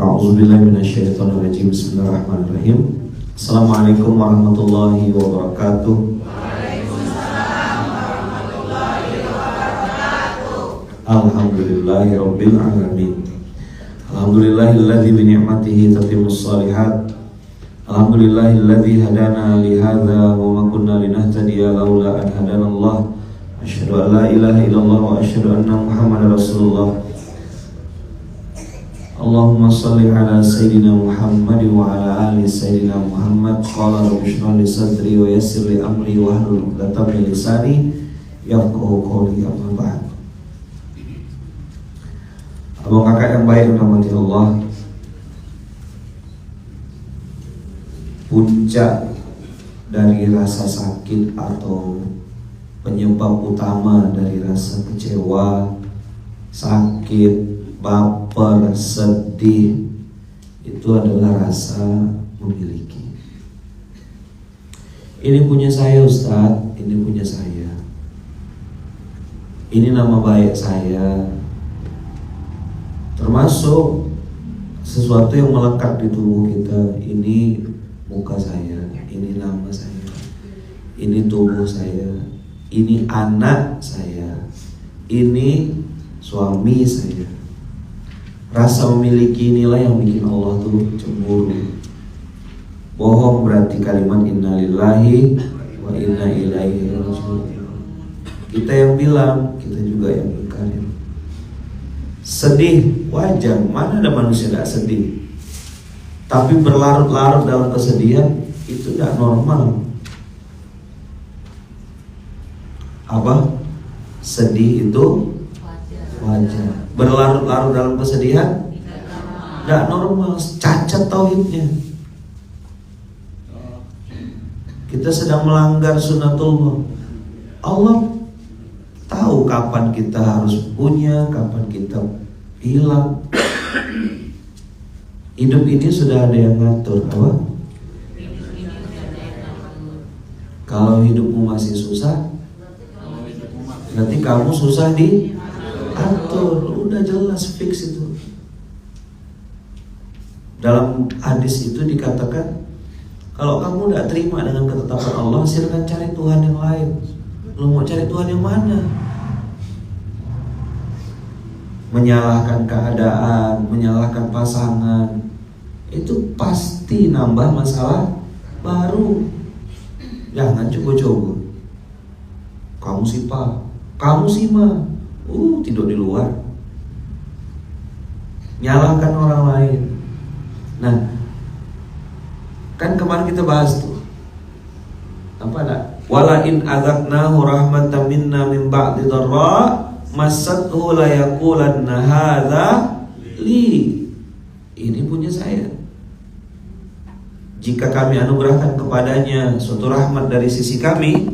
A'udzubillahiminasyaitonirrajim. Bismillahirrahmanirrahim. Assalamualaikum warahmatullahi wabarakatuh. Alhamdulillahirabbil alamin. Alhamdulillahilladzi bi ni'matihi tatimmus shalihat. Alhamdulillahilladzi hadana li hadza wa ma kunna linahtadiya laula an hadanallah. Asyhadu an la ilaha illallah wa asyhadu anna Muhammadar Rasulullah. Allahumma salli ala Sayyidina Muhammad wa ala ali Sayyidina Muhammad. Qala rabbi shrah li sadri wa yassir li amri wa hlul 'uqdatam min lisani yafqahu qawli. Amma ba'd. Abang kakak yang baik rahmati Allah, puncak dari rasa sakit atau penyebab utama dari rasa kecewa, sakit, baper, sedih itu adalah rasa memiliki. Ini punya saya Ustadz, ini punya saya, ini nama baik saya, termasuk sesuatu yang melekat di tubuh kita. Ini muka saya, ini nama saya, ini tubuh saya, ini anak saya, ini suami saya. Rasa memiliki inilah yang bikin Allah tuh cemburu. Bohong berarti kalimat innalillahi wa inna ilaihi raji'un. Kita yang bilang, kita juga yang ingkarin. Sedih wajar, mana ada manusia gak sedih. Tapi berlarut-larut dalam kesedihan itu gak normal. Apa? Sedih itu wajar. Berlarut-larut dalam kesedihan gak normal, cacat tauhidnya. Kita sedang melanggar sunnatullah. Allah tahu kapan kita harus punya, kapan kita hilang. Hidup ini sudah ada yang ngatur. Apa? Kalau hidupmu masih susah, berarti kamu susah diatur. Udah jelas, fix itu. Dalam hadis itu dikatakan, kalau kamu tidak terima dengan ketetapan Allah, silakan cari Tuhan yang lain. Lu mau cari Tuhan yang mana? Menyalahkan keadaan, menyalahkan pasangan, itu pasti nambah masalah baru. Jangan coba-coba. Kamu sih Pak, kamu sih Ma, tidur di luar. Nyalahkan orang lain. Nah, kan kemarin kita bahas tuh, apa nak? Wala in azaqnahu rahmatan minna min ba'di dharra massathu la yaqulanna hadza li. Ini punya saya. Jika kami anugerahkan kepadanya suatu rahmat dari sisi kami,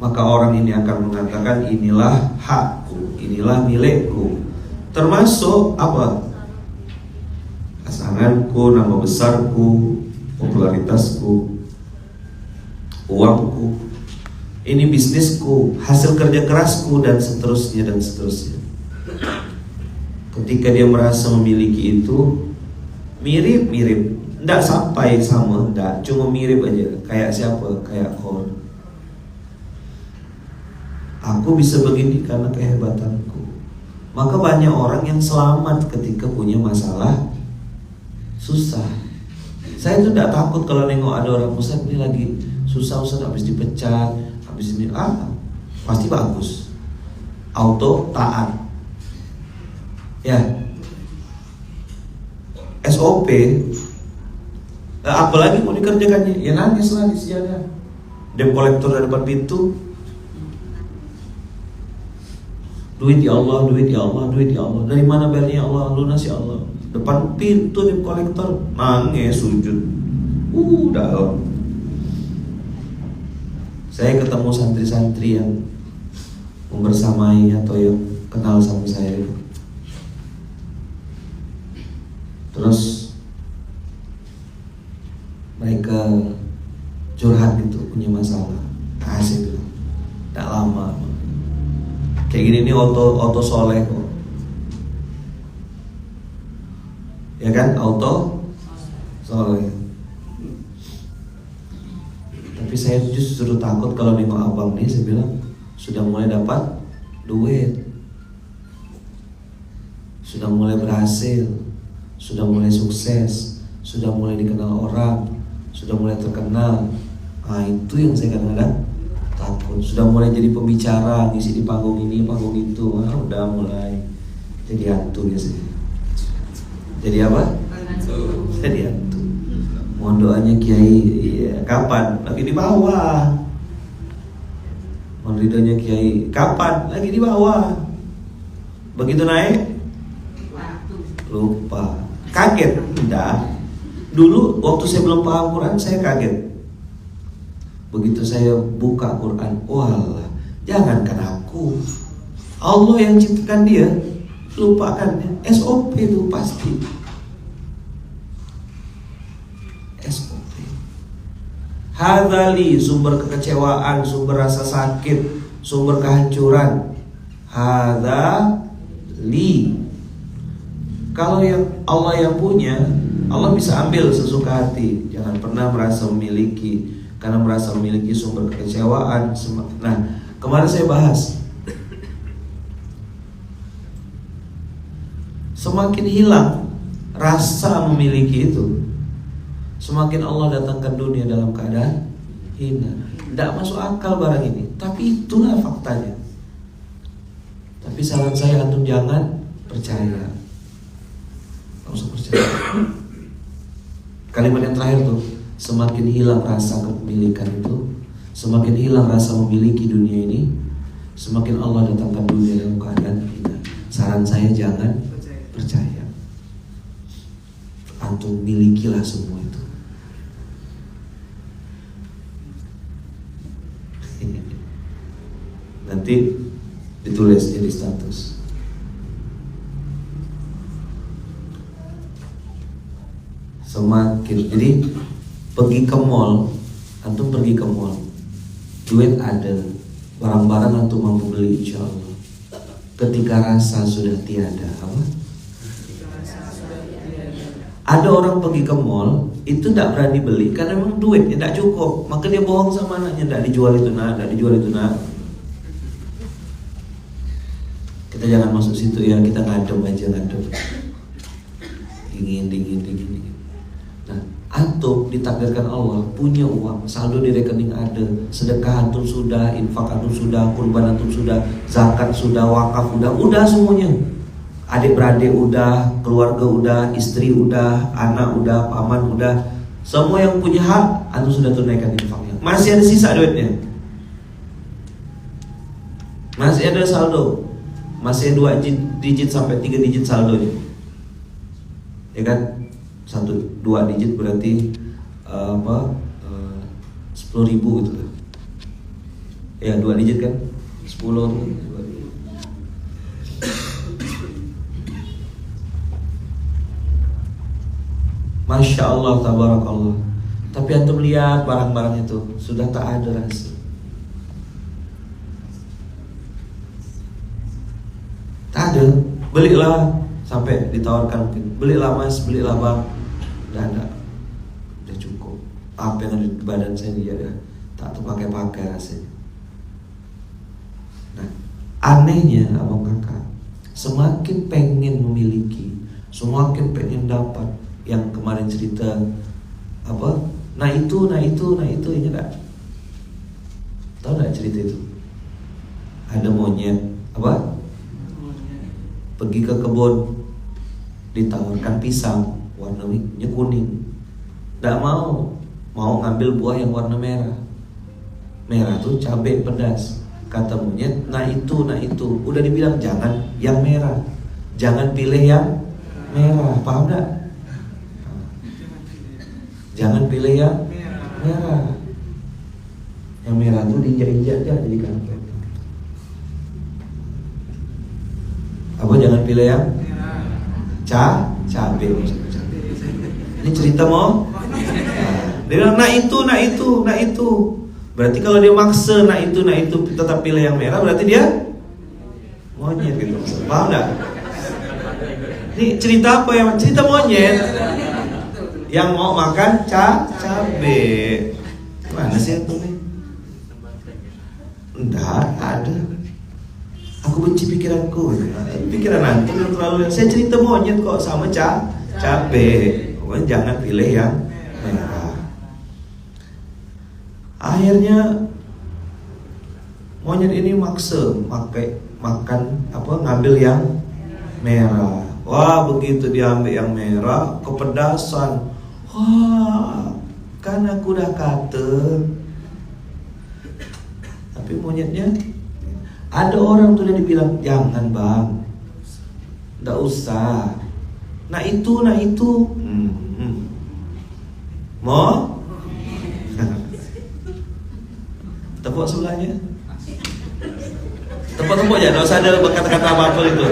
maka orang ini akan mengatakan inilah hakku, inilah milikku. Termasuk apa? Pasanganku, nama besarku, popularitasku, uangku, ini bisnisku, hasil kerja kerasku, dan seterusnya dan seterusnya. Ketika dia merasa memiliki itu, mirip-mirip, tidak sampai sama, tidak, cuma mirip aja. Kayak siapa? Kayak Korn. Aku bisa begini karena kehebatanku. Maka banyak orang yang selamat ketika punya masalah susah. Saya tuh tidak takut kalau nengok ada orang, Ustaz ini lagi susah, Ustaz habis dipecat, habis ini pasti bagus, auto taat. Ya, SOP. Apalagi mau dikerjakannya, ya nangis lah di sejadah. Debt collector di depan pintu. Duit ya Allah, duit ya Allah, duit ya Allah. Dari mana bayarnya ya Allah? Lunas ya Allah. Depan pintu debt collector, nangis sujud. Dalam. Saya ketemu santri-santri yang membersamai atau yang kenal sama saya itu. Terus mereka curhat gitu, punya masalah. Saya bilang, tak lama. Kayak gini nih auto soleh kok. Ya kan, auto soleh. Tapi saya justru takut kalau nengok abang nih, saya bilang sudah mulai dapat duit, sudah mulai berhasil, sudah mulai sukses, sudah mulai dikenal orang, sudah mulai terkenal. Nah itu yang saya kadang-kadang takut. Sudah mulai jadi pembicara, ngisi di panggung ini, panggung itu. Nah, udah mulai jadi hantu biasanya. Jadi apa? Jadi hantu. Mohon doanya Kiai, ya, kapan? Lagi di bawah. Mohon ridhonya Kiai, kapan? Lagi di bawah. Begitu naik, lupa. Kaget? Enggak. Dulu waktu saya belum paham Quran, saya kaget. Begitu saya buka Quran, walah, jangankan aku, Allah yang ciptakan dia, lupakan. SOP itu pasti SOP. Hadzali, sumber kekecewaan, sumber rasa sakit, sumber kehancuran. Hadzali. Kalau yang Allah yang punya, Allah bisa ambil sesuka hati. Jangan pernah merasa memiliki, karena merasa memiliki sumber kekecewaan. Nah, kemarin saya bahas, semakin hilang rasa memiliki itu, semakin Allah datangkan dunia dalam keadaan hina. Tidak masuk akal barang ini, tapi itulah faktanya. Tapi saran saya, antum jangan percaya, nggak usah percaya. Kalimat yang terakhir tuh, semakin hilang rasa kepemilikan itu, semakin hilang rasa memiliki dunia ini, semakin Allah datangkan dunia dalam keadaan hina. Saran saya jangan percaya. Antum milikilah semua itu. Nanti ditulis jadi status. Semakin, jadi pergi ke mall, antum pergi ke mall, duit ada, barang-barang antum mampu beli insya Allah. Ketika rasa sudah tiada, apa? Ada orang pergi ke mall itu tidak berani beli karena memang duitnya tidak cukup, maka dia bohong sama anaknya, tidak dijual itu nak, tidak dijual itu nak. Kita jangan masuk situ ya, kita ngadem aja, ngadem. Dingin. Nah, antum ditakdirkan Allah punya uang, saldo di rekening ada, sedekah antum sudah, infak antum sudah, kurban antum sudah, zakat sudah, wakaf udah semuanya. Adik-beradik udah, keluarga udah, istri udah, anak udah, paman udah, semua yang punya hak antum sudah tunaikan infaknya. Masih ada sisa duitnya, masih ada saldo, masih 2 digit sampai 3 digit saldonya, ya kan? 1-2 digit berarti 10.000 gitu lah. Ya 2 digit kan 10. Masya Allah, tabarakallah. Tapi antum lihat barang-barang itu sudah tak ada rasa. Tak ada. Belilah sampai ditawarkan mungkin, belilah mas, belilah bang. Udah ada, udah cukup. Apa yang ada di badan saya ini ya tak terpakai-pakai rasanya. Nah, anehnya abang kakak, semakin pengen memiliki, semakin pengen dapat. Yang kemarin cerita apa? Nah itu ini enggak? Tahu enggak cerita itu? Ada monyet apa? Pergi ke kebun, ditawarkan pisang warnanya kuning, enggak mau ngambil buah yang warna merah. Merah tuh cabai pedas. Kata monyet, nah itu. Udah dibilang jangan yang merah, jangan pilih yang merah, paham enggak? Jangan pilih yang merah. Yang merah tuh diinjak-injak aja jadi kampret. Apa jangan pilih yang cabai. Ini cerita mau? Dia bilang nah itu. Berarti kalau dia maksa nah itu tetap pilih yang merah, berarti dia Monyet gitu, paham nggak? Ini cerita apa ya? Cerita monyet yang mau makan cabe. Mana sih itu nih? Enggak ada. Aku benci pikiranku. Pikiran nanti terlalu. Saya cerita monyet kok sama cabe. Pokoknya jangan pilih yang merah. Akhirnya monyet ini maksa makan ngambil yang merah. Wah, begitu diambil yang merah, kepedasan. Wah, kan aku udah kata. Tapi monyetnya, ada orang tuh udah dibilang, jangan bang, nggak usah. Nah itu. Mau? Tepuk sebelahnya. Tepuk aja, nggak usah ada kata-kata apa-apa itu.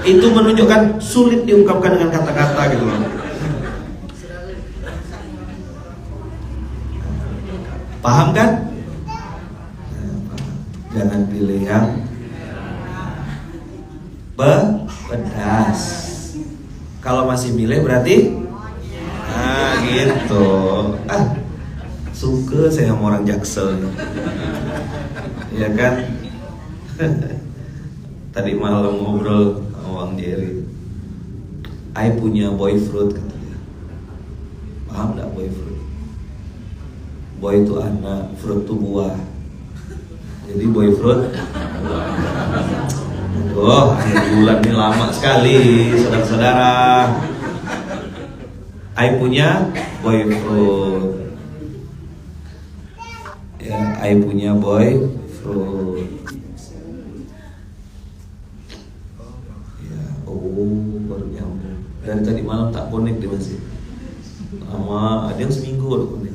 Itu menunjukkan sulit diungkapkan dengan kata-kata gitu loh. Paham kan? Jangan pilih yang pedas. Kalau masih milih berarti gitu. Suka saya sama orang Jaksel. Ya kan? Tadi malam ngobrol sama Bang Jerry. I punya boy fruit katanya. Paham gak boy fruit? Boy itu anak, fruit itu buah. Jadi boy fruit. Oh, akhir bulan ini lama sekali, saudara-saudara. I punya boy fruit. Ya, I punya boy fruit. Baru nyambung. Dari tadi malam tak connect dia masih. Lama, ada yang seminggu baru connect.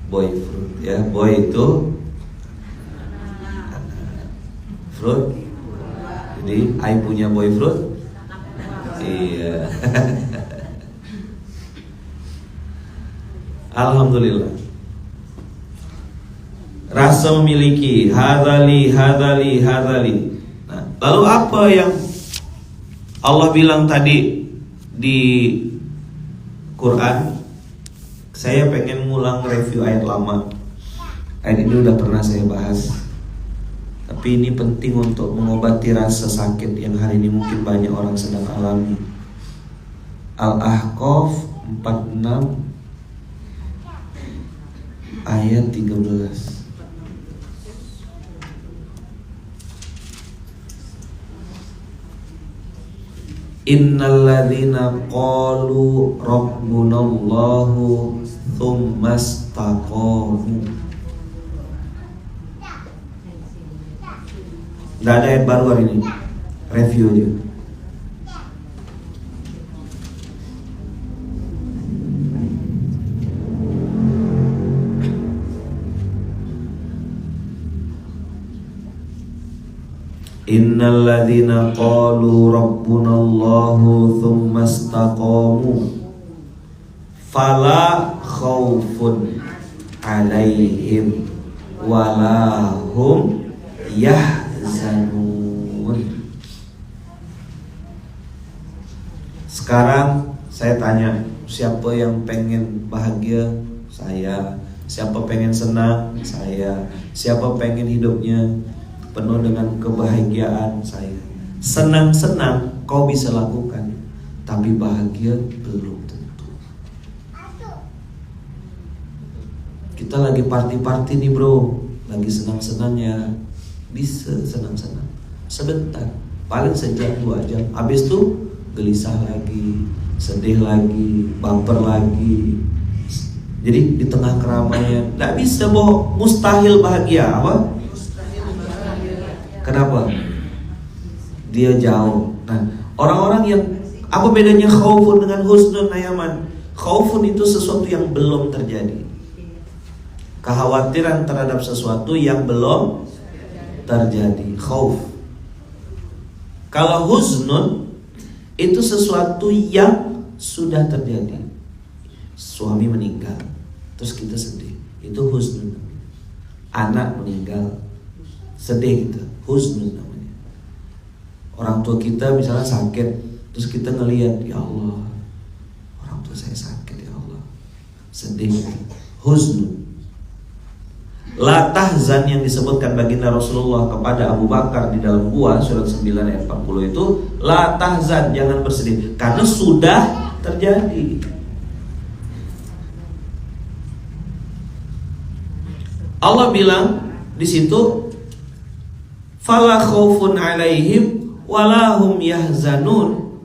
Boy fruit ya, boy itu fruit. Jadi I punya boy fruit. Iya. Alhamdulillah. Rasa memiliki hadali. Nah, lalu apa yang Allah bilang tadi di Quran? Saya pengen ngulang review ayat lama. Ayat ini udah pernah saya bahas, tapi ini penting untuk mengobati rasa sakit yang hari ini mungkin banyak orang sedang alami. Al-Ahqaf 46 ayat 13. Innalladzina qalu rabbunallahu tsumastaqamu. Nggak ada ayat baru hari ini. Review aja. Innalladzina qalu rabbunallahu tsumastaqamu fala khaufun alaihim wala hum yahzanun. Sekarang saya tanya, siapa yang pengen bahagia? Saya. Siapa pengen senang? Saya. Siapa pengen hidupnya penuh dengan kebahagiaan? Saya. Senang-senang kau bisa lakukan, tapi bahagia belum tentu. Kita lagi party-party nih bro, lagi senang-senangnya, bisa senang-senang sebentar, paling sejam 2 jam. Habis itu gelisah lagi, sedih lagi, baper lagi. Jadi di tengah keramaian nggak bisa boh, mustahil bahagia. Apa? Kenapa? Dia jauh. Nah, orang-orang yang apa bedanya khaufun dengan husnun ayaman? Khaufun itu sesuatu yang belum terjadi. Kekhawatiran terhadap sesuatu yang belum terjadi. Khauf. Kalau husnun itu sesuatu yang sudah terjadi. Suami meninggal, terus kita sedih. Itu husnun. anak meninggal, sedih gitu, husnun namanya. Orang tua kita misalnya sakit, terus kita ngelihat, ya Allah, orang tua saya sakit, ya Allah, sedih, husnun. La tahzan yang disebutkan baginda Rasulullah kepada Abu Bakar di dalam gua, surat 9 ayat 40 itu, la tahzan, jangan bersedih, karena sudah terjadi. Allah bilang di situ, fala khaufun alaihim walahum yahzanun.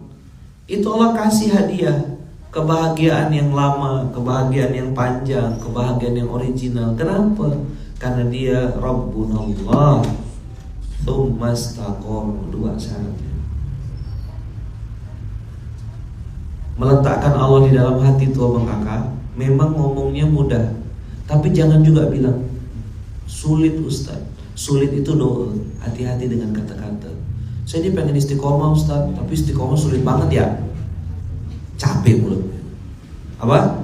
Itu Allah kasih hadiah kebahagiaan yang lama, kebahagiaan yang panjang, kebahagiaan yang original. Kenapa? Karena dia Rabbunallah tsumma istaqamu, dua syaratnya. Meletakkan Allah di dalam hati tua kakak, memang ngomongnya mudah, tapi jangan juga bilang sulit Ustaz. Sulit itu doa. Hati-hati dengan kata-kata. Saya ini pengen istiqomah Ustaz, tapi istiqomah sulit banget ya. Capek mulutnya. Apa?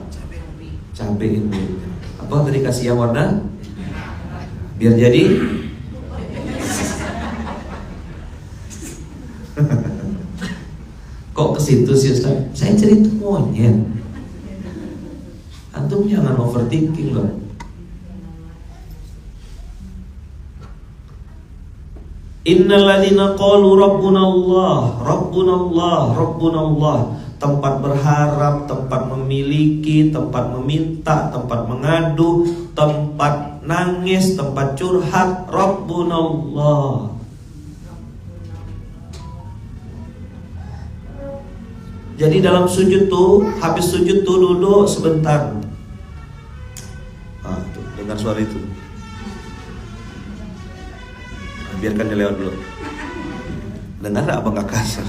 Capek mulutnya. Apa tadi kasih yang warna? Biar jadi kok ke situ sih Ustaz? Saya cerita monyet. Antum jangan overthinking loh. Innalladzina qalu rabbunallah, rabbunallah, rabbunallah. Tempat berharap, tempat memiliki, tempat meminta, tempat mengadu, tempat nangis, tempat curhat, rabbunallah. Jadi dalam sujud tuh, habis sujud tuh duduk sebentar. Tuh, dengar suara itu. Biarkan dia lewat dulu. Dengar apa nggak kasar?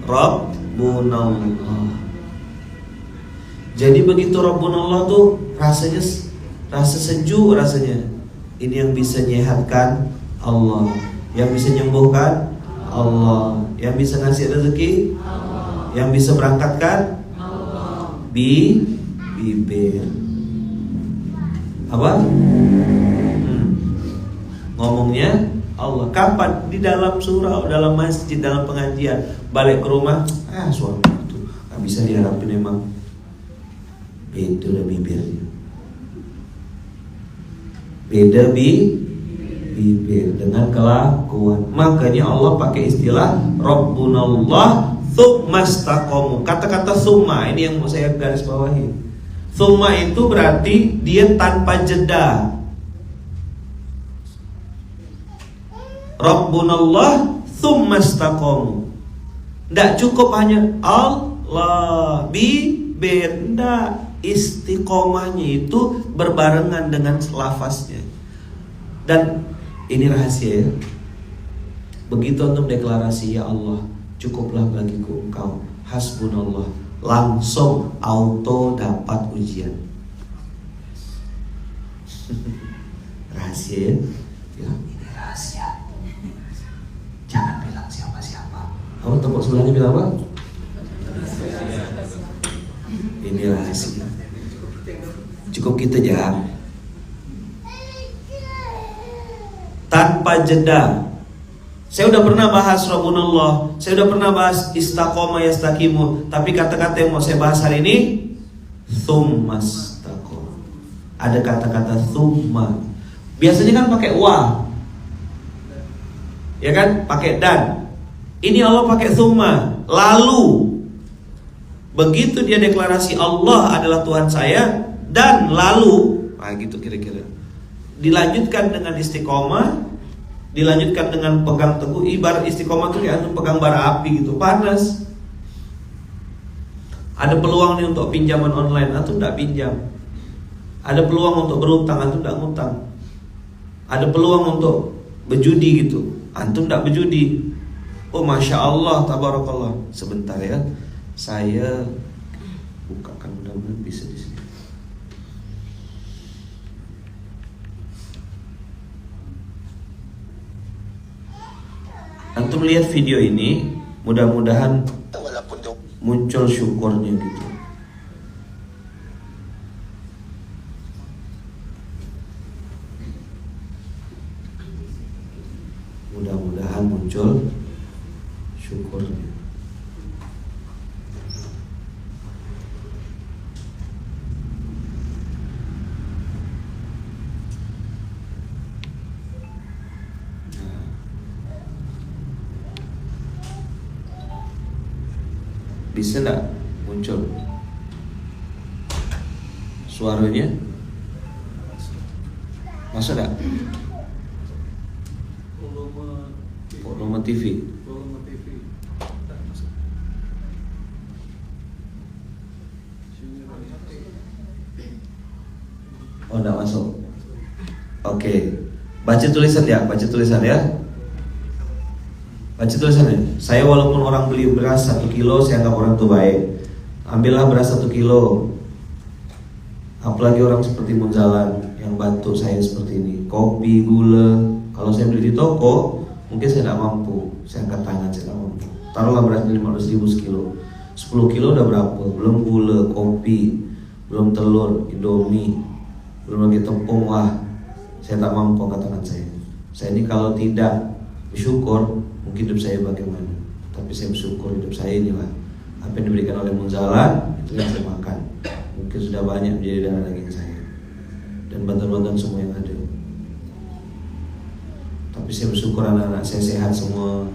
Rabbunallah. Jadi begitu Rabbunallah tuh rasanya rasa sejuk rasanya. Ini yang bisa menyehatkan Allah, yang bisa menyembuhkan Allah, yang bisa ngasih rezeki Allah, yang bisa berangkatkan Allah. Bibir apa? Ngomongnya Allah. Kapan? Di dalam surau, dalam masjid, dalam pengajian. Balik ke rumah, suami itu gak bisa diharapin emang. Beda bibirnya. Beda bibir dengan kelakuan. Makanya Allah pakai istilah Rabbunallah tsumma istaqamu. Kata-kata tsumma ini yang mau saya garis bawahi. Tsumma itu berarti dia tanpa jeda. Rabbunallah tsumma istaqamu. Tidak cukup hanya Allah bibir, tidak. Istiqomahnya itu berbarengan dengan lafaznya. Dan ini rahasia ya. Begitu antum deklarasi, ya Allah, cukuplah bagiku Engkau, hasbunallah, langsung auto dapat ujian. Rahasia ya. Bilang ini rahasia, jangan bilang siapa-siapa. Kamu tepuk sebelahnya bilang apa? Ini rahasia. Cukup kita jangan tanpa jeda. Saya udah pernah bahas Rabbunallah, saya udah pernah bahas istaqoma yastaqimu, tapi kata-kata yang mau saya bahas hari ini tsumma istaqama. Ada kata-kata tsumma. Biasanya kan pakai wa, ya kan, pakai dan. Ini Allah pakai tsumma, lalu. Begitu dia deklarasi Allah adalah Tuhan saya, dan lalu, gitu kira-kira. Dilanjutkan dengan istiqomah, dilanjutkan dengan pegang teguh. Ibarat istiqomah itu kayak antum pegang bara api gitu, panas. Ada peluang nih untuk pinjaman online, antum tidak pinjam. Ada peluang untuk berutang, antum tidak ngutang. Ada peluang untuk berjudi gitu, antum tidak berjudi. Oh masya Allah, tabarakallah. Sebentar ya, saya bukakan, mudah-mudahan bisa di sini. Antum lihat video ini, mudah-mudahan muncul syukurnya gitu. muncul syukurnya. Bisa enggak muncul suaranya? Masuk enggak? Volume TV. Oh, enggak masuk. Oke. Baca tulisan ya, baca tulisan ya. Baca tulisannya. Saya walaupun orang beli beras 1 kilo, saya anggap orang itu baik. Ambillah beras 1 kilo. Apalagi orang seperti Munzalan yang bantu saya seperti ini. Kopi, gula. Kalau saya beli di toko, mungkin saya tidak mampu. Saya angkat tangan, saya tidak mampu. Taruhlah berasnya 15.000 sekilo. 10 kilo udah berapa? Belum gula, kopi, belum telur, indomie, belum lagi tepung. Wah, saya tak mampu angkat tangan saya. Saya ini kalau tidak bersyukur, mungkin hidup saya bagaimana. Tapi saya bersyukur hidup saya inilah apa yang diberikan oleh Munzalan, itu yang saya makan. Mungkin sudah banyak menjadi darah daging saya dan bantuan-bantuan semua yang ada. Tapi saya bersyukur anak-anak saya sehat semua,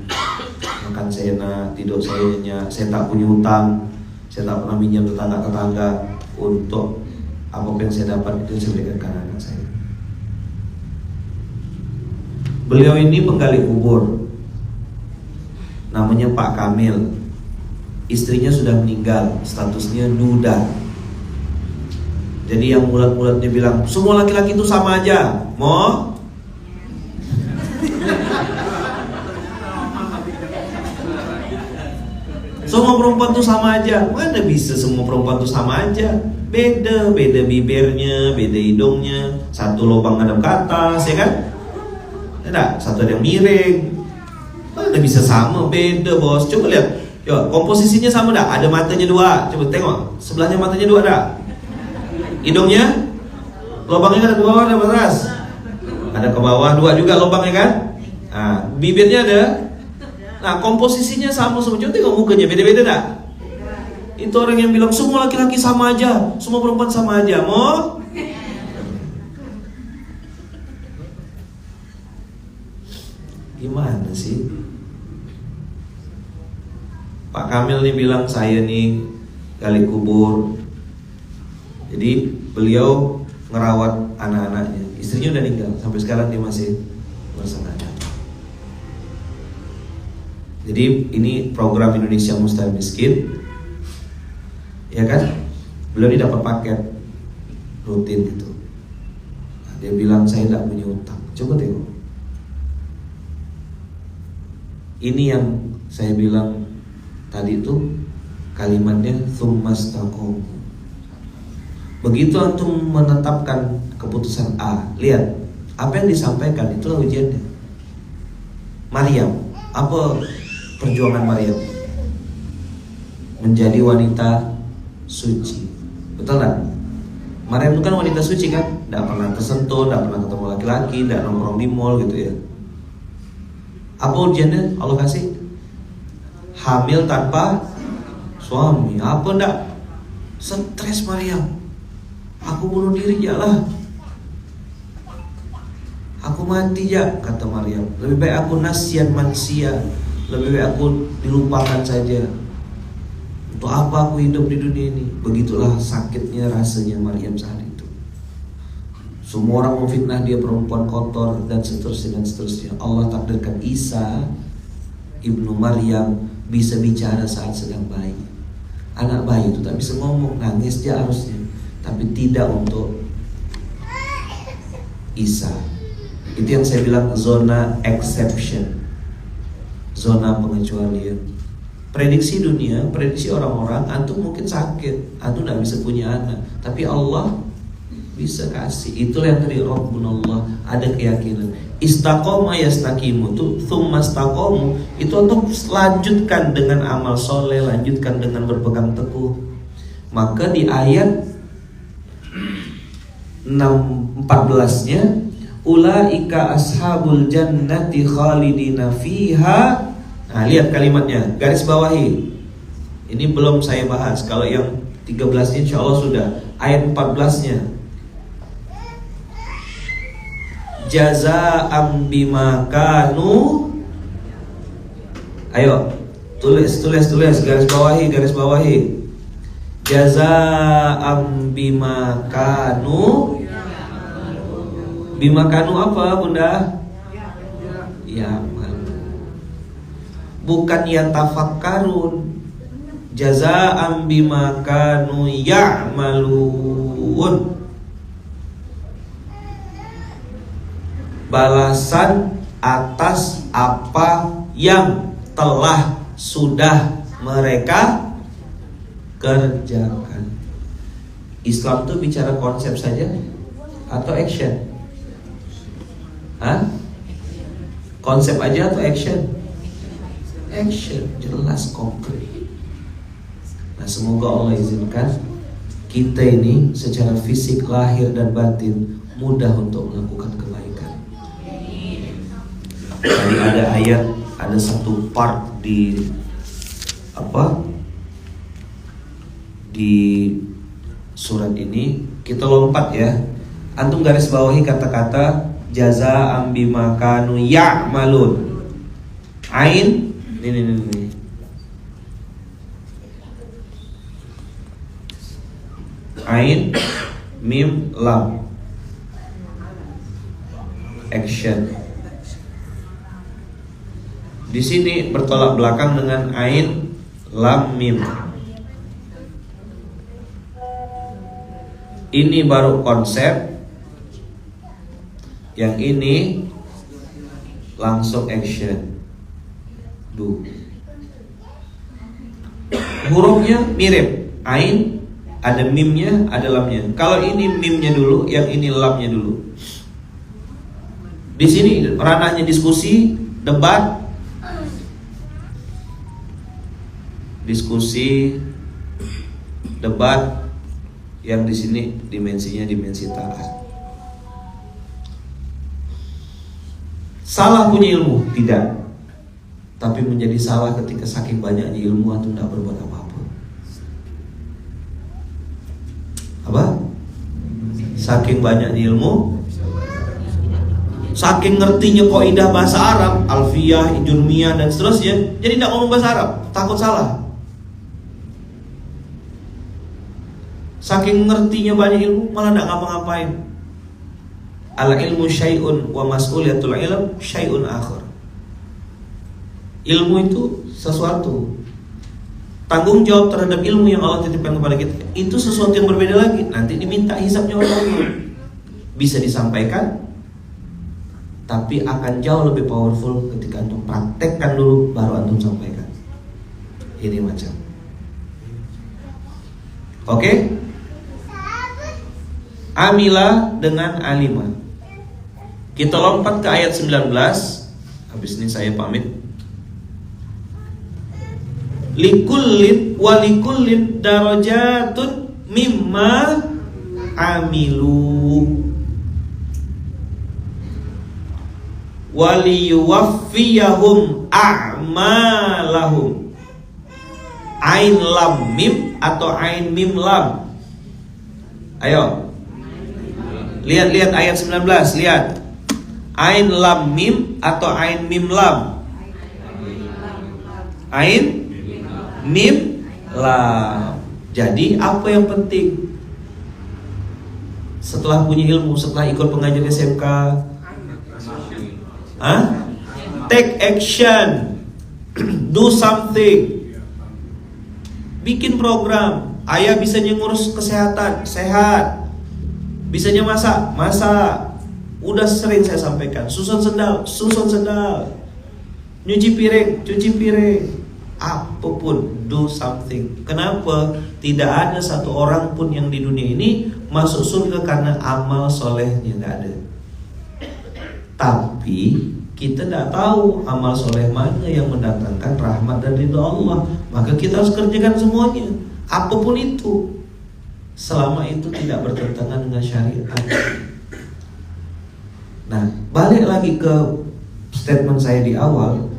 makan saya enak, tidur saya nyenyak. Saya tak punya hutang, saya tak pernah minjam tetangga-tetangga. Untuk apapun yang saya dapat itu saya berikan ke anak-anak saya. Beliau ini penggali kubur, namanya Pak Kamil. Istrinya sudah meninggal, statusnya duda. Jadi yang mulat-mulatnya bilang semua laki-laki itu sama aja, mau? Semua perempuan tuh sama aja. Mana bisa semua perempuan tuh sama aja? Beda bibirnya, beda hidungnya, satu lubang ngadep ke atas, ya kan? Tidak, satu ada yang miring. Mana bisa sama, beda bos. Coba lihat, coba komposisinya sama dah. Ada matanya 2, coba tengok sebelahnya matanya 2 dah. Hidungnya, lubangnya ada ke bawah, ada ke atas. Ada ke bawah 2 juga lubangnya kan? Nah, bibirnya ada. Nah, komposisinya sama semua. Coba tengok mukanya, beda-beda dah. Itu orang yang bilang semua laki-laki sama aja, semua perempuan sama aja. Mau? Gimana sih? Pak Kamil nih bilang saya nih gali kubur. Jadi beliau ngerawat anak-anaknya. Istrinya udah meninggal, sampai sekarang dia masih bersama anak. Jadi ini program Indonesia Mustahil Miskin, ya kan? Beliau ini dapat paket rutin gitu. Nah, dia bilang saya tidak punya utang. Coba tengok. Ini yang saya bilang tadi itu kalimatnya tsumastaqomu. Begitu antum menetapkan keputusan A, lihat apa yang disampaikan, itulah ujiannya. Maryam, apa perjuangan Maryam? Menjadi wanita suci, betul tak? Maryam itu kan wanita suci kan, tidak pernah tersentuh, tidak pernah ketemu laki-laki, tidak nongkrong di mall gitu ya. Apa ujiannya Allah kasih? Hamil tanpa suami. Apa ndak? Stres Maryam. Aku bunuh diri ya lah. Aku mati ya, kata Maryam. Lebih baik aku nasyan mansia. Lebih baik aku dilupakan saja. Untuk apa aku hidup di dunia ini? Begitulah sakitnya rasanya Maryam saat itu. Semua orang memfitnah dia perempuan kotor dan seterusnya dan seterusnya. Allah takdirkan Isa ibnu Maryam bisa bicara saat sedang bayi. Anak bayi itu tak bisa ngomong, nangis dia harusnya, tapi tidak untuk Isa. Itu yang saya bilang zona exception, zona pengecualian. Prediksi dunia, prediksi orang-orang, antum mungkin sakit, antum tidak bisa punya anak, tapi Allah bisa kasih. Itulah yang tadi Rabbunallah, ada keyakinan. Istaqoma yastaqimu itu tsumastaqomu, itu untuk lanjutkan dengan amal soleh, lanjutkan dengan berpegang teguh. Maka di ayat 14-nya Ulaika ashabul jannati khalidina fiha. Nah, lihat kalimatnya, garis bawahi. Ini belum saya bahas. Kalau yang 13 insya Allah sudah. Ayat 14-nya, jazaa'an bima kanu. Ayo, tulis, garis bawahi. Jazaa'an bima kanu. Bima kanu apa, Bunda? Ya, bukan yatafakkarun. Jazaa'an bima kanu ya'malun. Balasan atas apa yang telah sudah mereka kerjakan. Islam tuh bicara konsep saja atau action? Konsep aja atau action? Action, jelas, konkret. Nah, semoga Allah izinkan kita ini secara fisik, lahir dan batin mudah untuk melakukan kebaikan. Tadi ada ayat, ada satu part di surat ini, kita lompat ya. Antum garis bawahi kata-kata jazaa'an bima kanu ya'malun. Ain, ini. Ain, mim, lam. Action. Di sini bertolak belakang dengan ain, lam, mim. Ini baru konsep. Yang ini langsung action. Do. Hurufnya mirip. Ain ada mimnya, ada lamnya. Kalau ini mimnya dulu, yang ini lamnya dulu. Di sini ranahnya diskusi, debat. Diskusi, debat. Yang di sini dimensinya dimensi taat. Salah punya ilmu? Tidak. Tapi menjadi salah ketika saking banyaknya ilmu atau tidak berbuat apa-apa. Apa? Saking banyaknya ilmu, saking ngertinya kaidah bahasa Arab, alfiyah, jurmiyah dan seterusnya, jadi tidak ngomong bahasa Arab, takut salah. Saking ngertinya banyak ilmu, malah tidak ngapa-ngapain. Al ilmu syai'un wa mas'uliyatul ilm syai'un akhar. Ilmu itu sesuatu, tanggung jawab terhadap ilmu yang Allah titipkan kepada kita itu sesuatu yang berbeda lagi. Nanti diminta hisabnya oleh Allah. Bisa disampaikan, tapi akan jauh lebih powerful ketika antum praktekkan dulu baru antum sampaikan. Ini macam. Oke? Amila dengan alima. Kita lompat ke ayat 19. Habis ini saya pamit. Likullin walikullin darajatun mimma amilu waliyuwaffiyahum a'malahum. Ain lam mim atau ain mim lam? Ayo. Lihat ayat 19, lihat. Ain lam mim atau ain mim lam? Ain mim lam. Jadi apa yang penting setelah punya ilmu, setelah ikut pengajian SMK? Take action. Do something. Bikin program. Ayah bisanya ngurus kesehatan, sehat. Bisanya masak. Udah sering saya sampaikan. Susun sendal. Nyuci piring. Apapun, do something. Kenapa? Tidak ada satu orang pun yang di dunia ini masuk surga karena amal solehnya, tidak ada. Tapi kita tidak tahu amal soleh mana yang mendatangkan rahmat dan ridha Allah. Maka kita harus kerjakan semuanya, apapun itu, selama itu tidak bertentangan dengan syariat. Nah, Balik lagi ke statement saya di awal,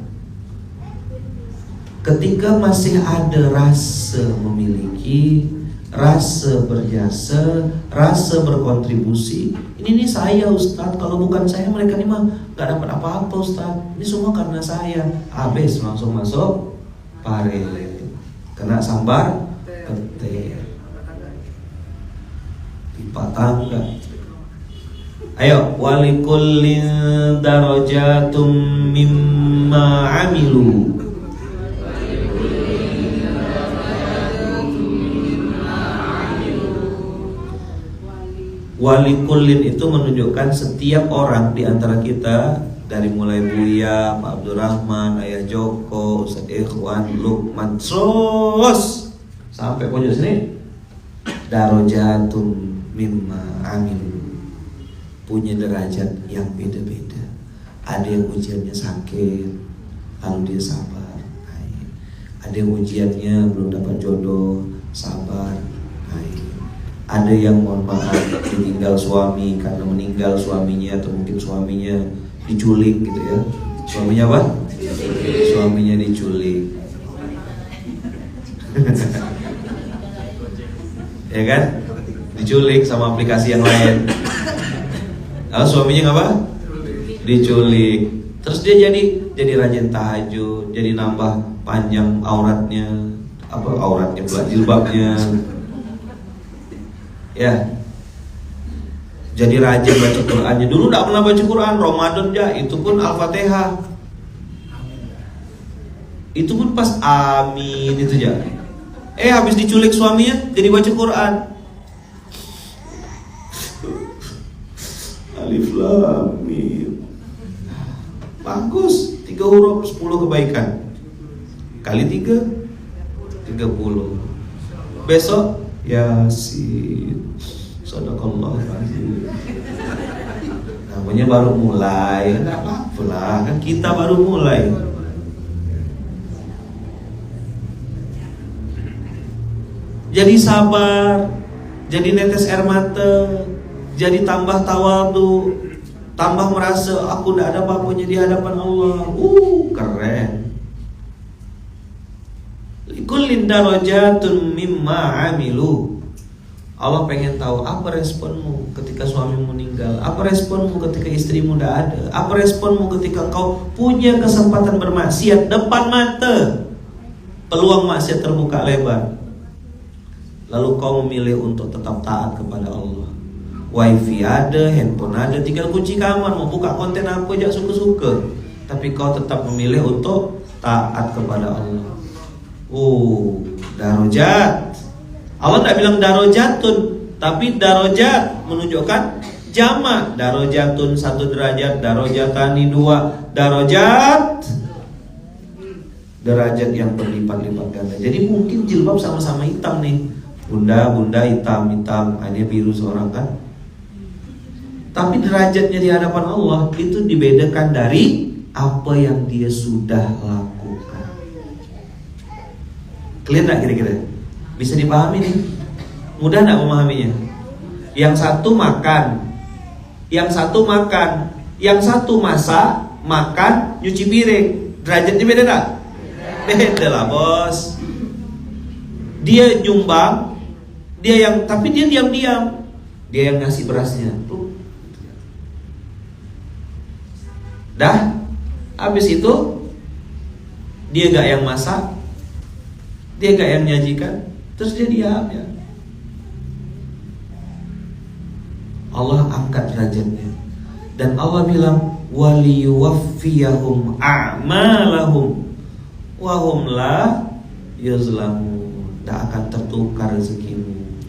ketika masih ada rasa memiliki, rasa berjasa, rasa berkontribusi, ini nih saya Ustadz, kalau bukan saya mereka ini mah gak dapat apa-apa Ustadz, ini semua karena saya. Habis langsung masuk parele, kena sambar petir, pipa tangga. Ayo, walikullin darajatum mimma amilu. Walikullin itu menunjukkan setiap orang di antara kita, dari mulai Buya, Pak Abdurrahman, Ayah Joko, Ustaz Ikhwan, Lukman, terus sampai pojok sini, darajatum mimma amilu, punya derajat yang beda-beda. Ada yang ujiannya sakit, lalu dia sabar, naik. Ada yang ujiannya belum dapat jodoh, sabar, naik. Ada yang mohon maaf ditinggal suami karena meninggal suaminya, atau mungkin suaminya diculik gitu ya. Suaminya apa? Suaminya diculik. Ya kan? Diculik sama aplikasi yang lain. Lalu suaminya apa? Diculik. Terus dia jadi rajin tahajud, jadi nambah panjang auratnya, pula jilbabnya. Ya. Jadi rajin baca Qur'annya. Dulu enggak pernah baca Qur'an, Ramadan aja itu pun Al-Fatihah. Itu pun pas amin itu aja. Habis diculik suaminya jadi baca Qur'an. Alif Lam Mim. Bagus, 3 huruf 10 kebaikan. Kali 3 30. Besok Yasin. Sadaqallahul azim. Namanya baru mulai, enggak apa-apa lah, kan kita baru mulai. Jadi sabar, jadi netes air mata, jadi tambah tawadu, tambah merasa aku tidak ada apa-apanya di hadapan Allah. Keren. Likullin darajatun mimma amilu. Allah pengen tahu apa responmu ketika suamimu meninggal, apa responmu ketika istrimu tidak ada, apa responmu ketika engkau punya kesempatan bermaksiat depan mata, peluang maksiat terbuka lebar, lalu kau memilih untuk tetap taat kepada Allah. Wifi ada, handphone ada, tinggal kunci kamar, mau buka konten apa aja suka-suka, tapi kau tetap memilih untuk taat kepada Allah. Darajat. Allah tidak bilang darajatun, tapi darajat menunjukkan jamak. Darajatun 1 derajat, darajatani 2 derajat, derajat yang berlipat-lipat ganda. Jadi mungkin jilbab sama-sama hitam nih, bunda hitam, ini biru seorang kan. Tapi derajatnya di hadapan Allah itu dibedakan dari apa yang dia sudah lakukan. Clear gak kira-kira? Bisa dipahami nih? Mudah gak memahaminya? Yang satu makan, yang satu masak, makan, nyuci piring. Derajatnya beda gak? Beda lah bos. Dia nyumbang, tapi dia diam-diam. Dia yang ngasih berasnya. Dah, habis itu dia gak yang masak, dia gak yang nyajikan, terus dia diam ya. Allah angkat derajatnya. Dan Allah bilang waliyuwaffiyahum a'malahum wa hum la yuzlamun. Tak akan tertukar rezekimu,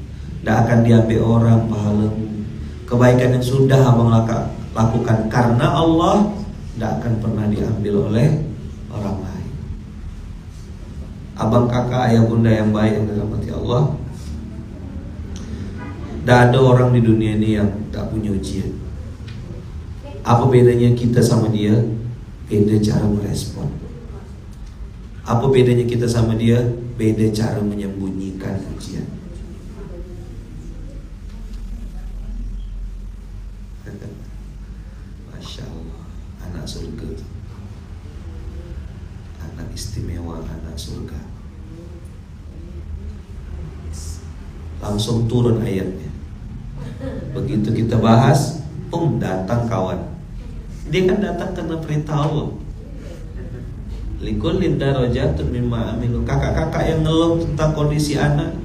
tak akan diambil orang pahalamu. Kebaikan yang sudah abang lakukan karena Allah tak akan pernah diambil oleh orang lain. Abang, kakak, ayah, bunda yang baik yang dirahmati Allah, tak ada orang di dunia ini yang tak punya ujian. Apa bedanya kita sama dia? Beda cara merespon. Apa bedanya kita sama dia? Beda cara menyembunyikan ujian. Masya Allah, anak surga, anak istimewa, anak surga. Langsung turun ayatnya. Begitu kita bahas, datang kawan. Dia kan datang karena perintah Allah. Likullin darajatun mimma amilu. Kakak-kakak yang ngeluh tentang kondisi anak,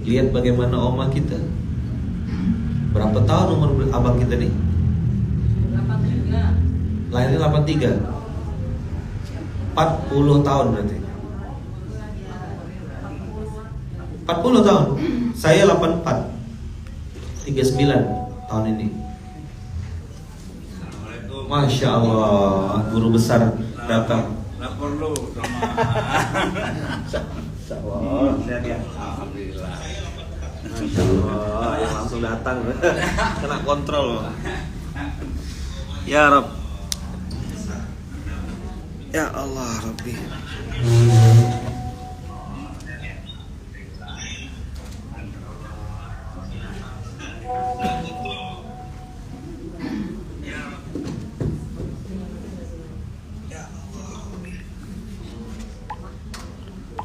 lihat bagaimana oma kita. Berapa tahun umur abang kita nih? 83. Lahirnya 83. 40 tahun berarti. 40 tahun. Saya 84. 39 tahun ini. Masya Allah, guru besar datang. Lapor lu sama. Sehat ya? Alhamdulillah. Masya Allah, yang langsung datang. Kena kontrol. Ya Rabb. Ya Allah Rabbi.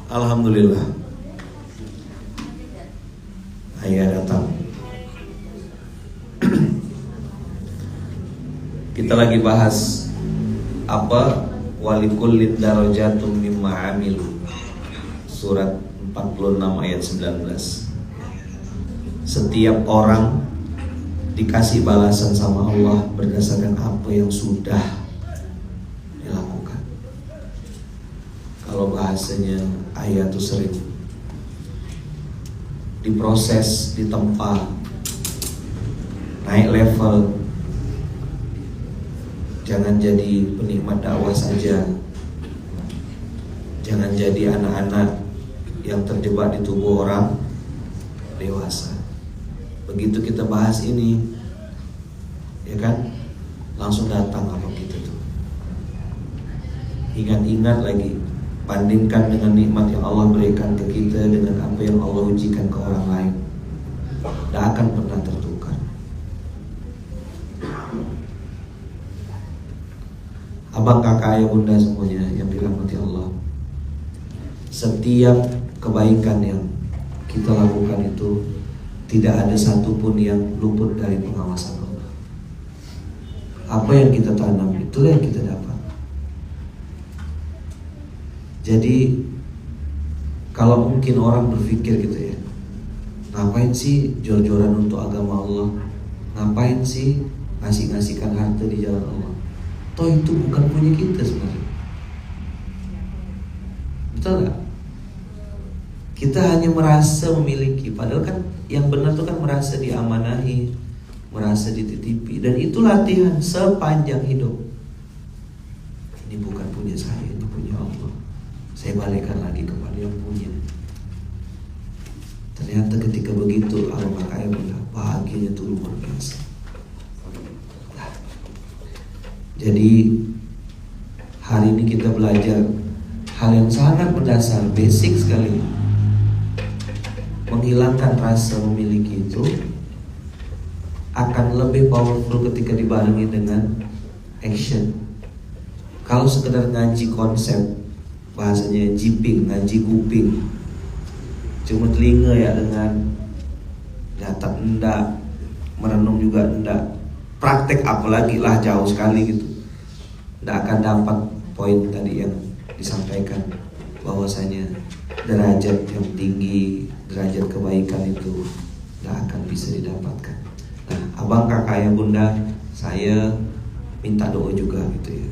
Alhamdulillah, ayah datang. Kita lagi bahas apa? Walikullin darajatum mimma amilu. Surat 46 ayat 19. Setiap orang dikasih balasan sama Allah berdasarkan apa yang sudah dilakukan. Kalau bahasanya ayat itu sering diproses, ditempa, naik level. Jangan jadi penikmat dakwah saja. Jangan jadi anak-anak yang terjebak di tubuh orang dewasa. Begitu kita bahas ini, ya kan, langsung datang apa kita tuh. Ingat-ingat lagi, bandingkan dengan nikmat yang Allah berikan ke kita dengan apa yang Allah ujikan ke orang lain. Tidak akan pernah tertukar. Abang, kakak, ayah, bunda semuanya yang dirahmati Allah, setiap kebaikan yang kita lakukan itu tidak ada satupun yang luput dari pengawasan Allah. Apa yang kita tanam itulah yang kita dapat. Jadi kalau mungkin orang berpikir gitu ya, ngapain sih jor-joran untuk agama Allah? Ngapain sih ngasih-ngasihkan harta di jalan Allah? Toh itu bukan punya kita sebenarnya. Betul gak? Kita hanya merasa memiliki, padahal kan yang benar itu kan merasa diamanahi, merasa dititipi. Dan itu latihan sepanjang hidup. Ini bukan punya saya, ini punya Allah. Saya balikkan lagi kepada yang punya. Ternyata ketika begitu, Allah kaya bilang, bahagianya itu luar biasa. Jadi hari ini kita belajar hal yang sangat mendasar, basic sekali. Menghilangkan rasa memiliki itu akan lebih powerful ketika dibarengi dengan action. Kalau sekedar ngaji konsep, bahasanya jiping, ngaji kuping, cuma telinga ya dengan nyata enggak, merenung juga enggak, praktek apalagi lah jauh sekali gitu. Enggak akan dapat poin tadi yang disampaikan, bahwasanya derajat yang tinggi, derajat kebaikan itu enggak akan bisa didapatkan. Nah, abang, kakak, ayah, bunda, saya minta doa juga gitu ya,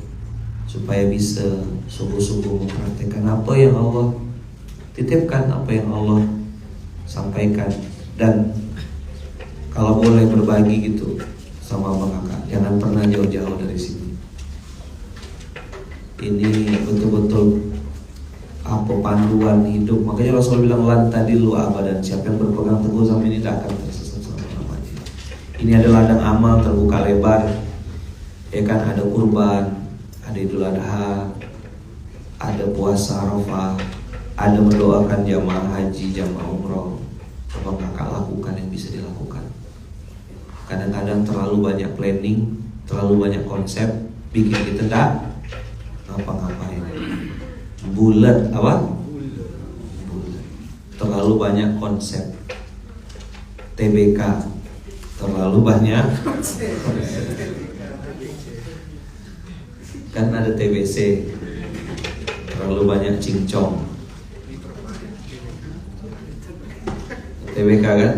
supaya bisa sungguh-sungguh mempraktekkan apa yang Allah titipkan, apa yang Allah sampaikan. Dan kalau boleh berbagi gitu sama abang kakak, jangan pernah jauh-jauh dari sini. Ini betul-betul apa panduan hidup. Makanya Rasul bilang lan tadillu abadan, siapa yang berpegang teguh sama ini tidak akan tersesat selama-lamanya. Ini adalah ladang amal terbuka lebar. Ya kan, ada kurban, ada Idul Adha, ada puasa Arafah, ada mendoakan jamaah haji, jamaah umroh. Apa kakak lakukan yang bisa dilakukan? Kadang-kadang terlalu banyak planning, terlalu banyak konsep bikin kita tak ngapa-ngapain. Bulat apa? Bulat. Terlalu banyak konsep. TBK, terlalu banyak konsep. Kan ada TBC, terlalu banyak cincong. TBK kan?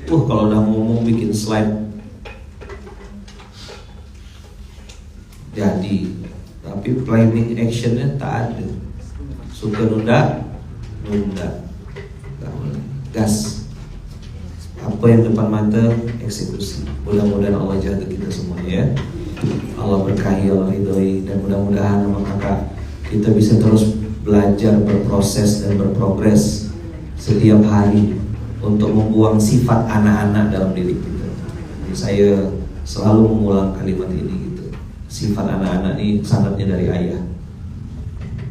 Kalau udah ngomong bikin slide jadi, tapi planning actionnya tak ada. Suka nunda, gas. Apa yang depan mata, eksekusi. Mudah-mudahan Allah jaga kita semuanya ya. Allah berkahi, Allah ridhoi, dan mudah-mudahan sama kakak kita bisa terus belajar, berproses dan berprogres setiap hari untuk membuang sifat anak-anak dalam diri kita. Jadi saya selalu mengulang kalimat ini gitu. Sifat anak-anak ini sanadnya dari ayah.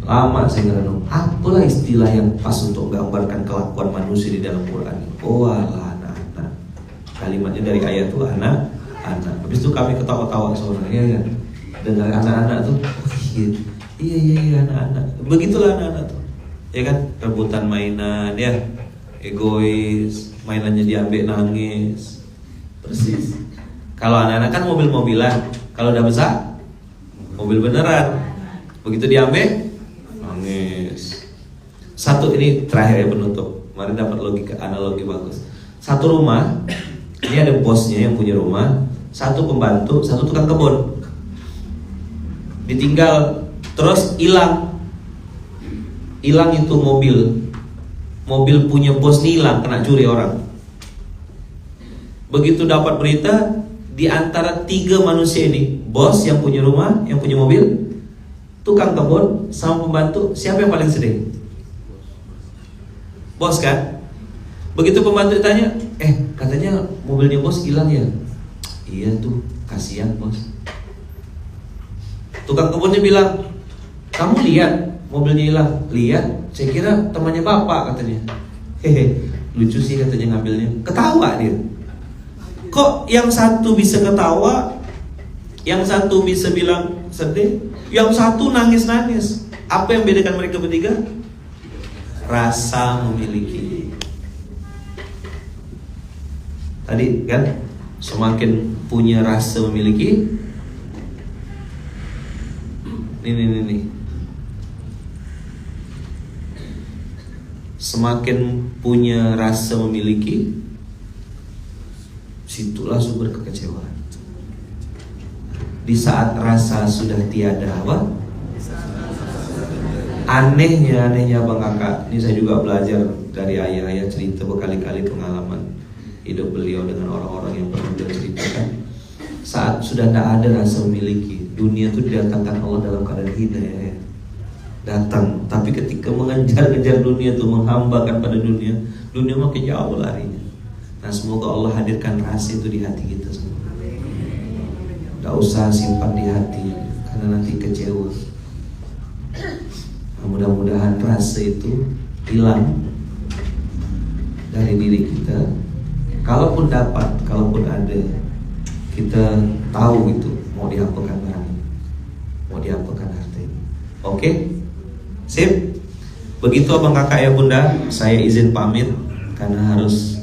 Lama saya ngerenung, apalah istilah yang pas untuk menggambarkan kelakuan manusia di dalam Quran. Oh alah, anak-anak. Kalimatnya dari ayah tuh anak. Habis itu kami ketawa-tawa seorang ya. Dengar anak-anak tuh, oh iya anak-anak. Begitulah anak-anak tuh. Ya kan, rebutan mainan ya. Egois, mainannya diambil nangis. Persis. Kalau anak-anak kan mobil-mobilan, kalau udah besar mobil beneran. Begitu diambil nangis. Satu ini terakhir ya penutup. Kemarin dapat logika analogi bagus. Satu rumah, ini ada bosnya yang punya rumah, satu pembantu, satu tukang kebun. Ditinggal terus hilang. Hilang itu mobil. Mobil punya bos nih hilang, kena curi orang. Begitu dapat berita, di antara 3 manusia ini, bos yang punya rumah, yang punya mobil, tukang kebun, sama pembantu, siapa yang paling sedih? Bos kan? Begitu pembantu ditanya, katanya mobilnya bos hilang ya? Iya tuh, kasihan bos. Tukang kebunnya bilang, kamu lihat mobilnya hilang? Lihat, saya kira temannya bapak katanya. Lucu sih katanya ngambilnya. Ketawa dia. Kok yang satu bisa ketawa, yang satu bisa bilang sedih, yang satu nangis-nangis? Apa yang bedakan mereka bertiga? Rasa memiliki. Tadi kan, semakin punya rasa memiliki. Nih. Semakin punya rasa memiliki, situlah sumber kekecewaan. Di saat rasa sudah tiada apa? Anehnya Bang Kakak, ini saya juga belajar dari ayah cerita berkali-kali pengalaman hidup beliau dengan orang-orang yang pernah beliau ceritakan. Saat sudah tidak ada rasa memiliki, dunia itu didatangkan Allah dalam keadaan hina ya. Datang, tapi ketika mengejar-ngejar dunia itu, menghambakan pada dunia makin jauh larinya. Nah, semoga Allah hadirkan rasa itu di hati kita semua. Tidak usah simpan di hati, karena nanti kecewa. Nah, mudah-mudahan rasa itu hilang dari diri kita. Kalaupun dapat, kalaupun ada, kita tahu itu mau diapakan barang, mau diapakan harta ini. Oke? Sip. Begitu abang kakak ya bunda, saya izin pamit karena harus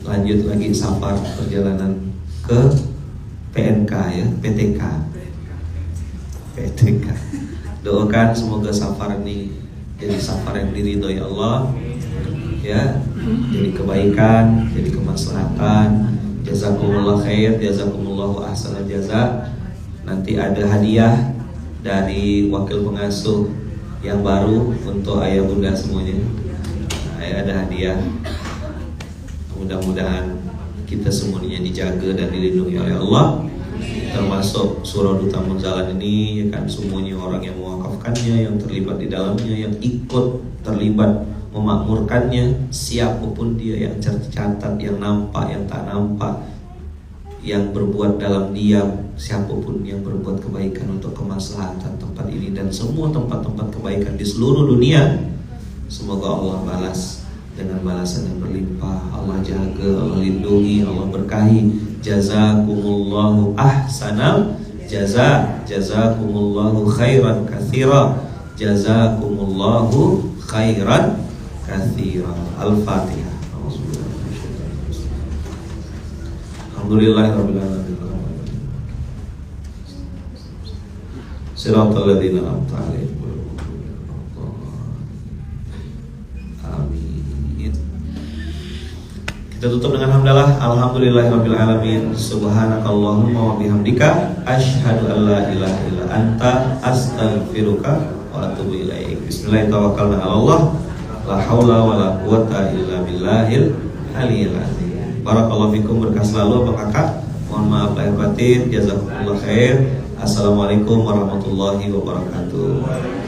lanjut lagi safar perjalanan ke PNK ya, PTK. Doakan semoga safar ini jadi safar yang diridhoi Allah ya, jadi kebaikan, jadi kemaslahatan. Jazakumullah khair, jazakumullahu ahsanal jaza. Nanti ada hadiah dari wakil pengasuh yang baru untuk ayah bunda semuanya. Ada hadiah. Mudah-mudahan kita semuanya dijaga dan dilindungi oleh Allah. Termasuk surah Duta Munzalan ini ya kan, semuanya orang yang mewakafkannya, yang terlibat di dalamnya, yang ikut terlibat memakmurkannya, siapapun dia, yang tercatat, yang nampak, yang tak nampak, yang berbuat dalam diam, siapapun yang berbuat kebaikan untuk kemaslahatan tempat ini dan semua tempat-tempat kebaikan di seluruh dunia, semoga Allah balas dengan balasan yang berlimpah. Allah jaga, Allah lindungi, Allah berkahi. Jazakumullahu ahsanal jazakumullahu khairan katsira, jazakumullahu khairan katsira. Al-Fatihah. Alhamdulillahirabbil alamin. Shiratal ladzina an'amta 'alaihim. Amin. Kita tutup dengan hamdalah. Alhamdulillahirabbil alamin. Subhanakallahumma wa bihamdika asyhadu an la ilaha illa anta astaghfiruka wa atubu ilaik. Bismillahirrahmanirrahim. Tawakkalna 'ala Allah. La haula wala quwata illa billahil aliyyil azim. Barakallahu fikum, berkah selalu Bapak Kakak. Mohon maaf lahir batin. Jazakumullah khair. Assalamualaikum warahmatullahi wabarakatuh.